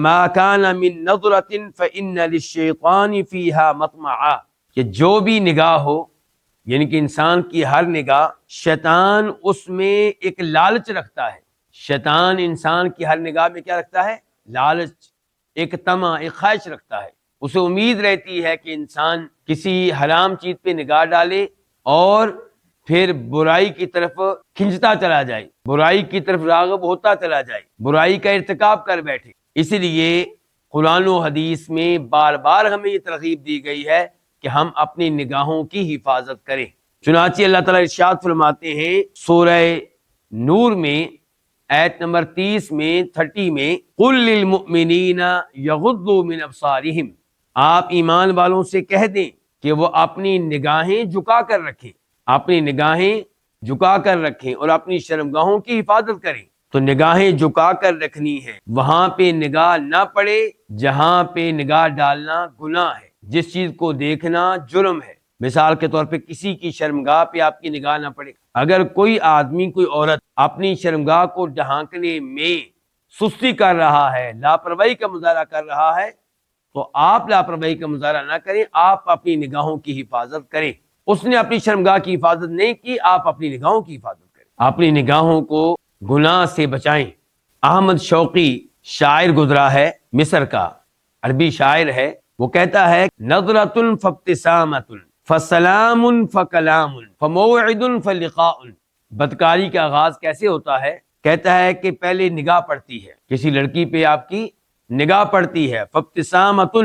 ما کان من نظرۃ فإن للشیطان فیہا مطمعا، کہ جو بھی نگاہ ہو، یعنی کہ انسان کی ہر نگاہ، شیطان اس میں ایک لالچ رکھتا ہے۔ شیطان انسان کی ہر نگاہ میں کیا رکھتا ہے؟ لالچ، ایک طمع، ایک خواہش رکھتا ہے۔ اسے امید رہتی ہے کہ انسان کسی حرام چیز پہ نگاہ ڈالے اور پھر برائی کی طرف کھنچتا چلا جائے، برائی کی طرف راغب ہوتا چلا جائے، برائی کا ارتکاب کر بیٹھے۔ اسی لیے قرآن و حدیث میں بار بار ہمیں یہ ترغیب دی گئی ہے کہ ہم اپنی نگاہوں کی حفاظت کریں۔ چنانچہ اللہ تعالیٰ ارشاد فرماتے ہیں سورہ نور میں آیت نمبر 30 میں 30 میں، قُل لِّلْمُؤْمِنِينَ يَغُضُّوا مِنْ أَبْصَارِهِمْ، آپ ایمان والوں سے کہہ دیں کہ وہ اپنی نگاہیں جھکا کر رکھیں، اپنی نگاہیں جھکا کر رکھیں اور اپنی شرمگاہوں کی حفاظت کریں۔ تو نگاہیں جھکا کر رکھنی ہے، وہاں پہ نگاہ نہ پڑے جہاں پہ نگاہ ڈالنا گناہ ہے، جس چیز کو دیکھنا جرم ہے۔ مثال کے طور پہ کسی کی شرمگاہ پہ آپ کی نگاہ نہ پڑے۔ اگر کوئی آدمی، کوئی عورت اپنی شرمگاہ کو ڈھانکنے میں سستی کر رہا ہے، لاپرواہی کا مظاہرہ کر رہا ہے، تو آپ لاپرواہی کا مظاہرہ نہ کریں، آپ اپنی نگاہوں کی حفاظت کریں۔ اس نے اپنی شرمگاہ کی حفاظت نہیں کی، آپ اپنی نگاہوں کی حفاظت کریں، اپنی نگاہوں کو گناہ سے بچائیں۔ احمد شوقی شاعر گزرا ہے مصر کا، عربی شاعر ہے، وہ کہتا ہے نظرۃ فابتسامۃ فسلام فکلام فموعد فلقاء۔ بدکاری کا آغاز کیسے ہوتا ہے؟ کہتا ہے کہ پہلے نگاہ پڑتی ہے، کسی لڑکی پہ آپ کی نگاہ پڑتی ہے، فابتسامۃ،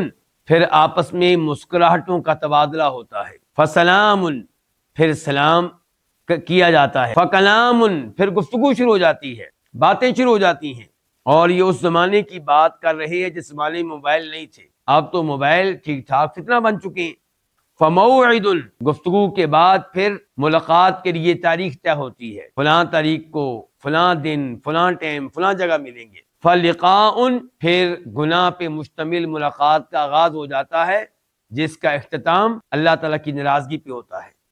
پھر آپس میں مسکراہٹوں کا تبادلہ ہوتا ہے، فسلام، پھر سلام کیا جاتا ہے، فکلام، پھر گفتگو شروع ہو جاتی ہے، باتیں شروع ہو جاتی ہیں۔ اور یہ اس زمانے کی بات کر رہے ہیں جس زمانے میں موبائل نہیں تھے، اب تو موبائل ٹھیک ٹھاک فتنہ بن چکے ہیں۔ فموعد، گفتگو کے بعد پھر ملاقات کے لیے تاریخ طے ہوتی ہے، فلاں تاریخ کو، فلاں دن، فلاں ٹائم، فلاں جگہ ملیں گے۔ فلقاء، پھر گناہ پہ مشتمل ملاقات کا آغاز ہو جاتا ہے، جس کا اختتام اللہ تعالیٰ کی ناراضگی پہ ہوتا ہے۔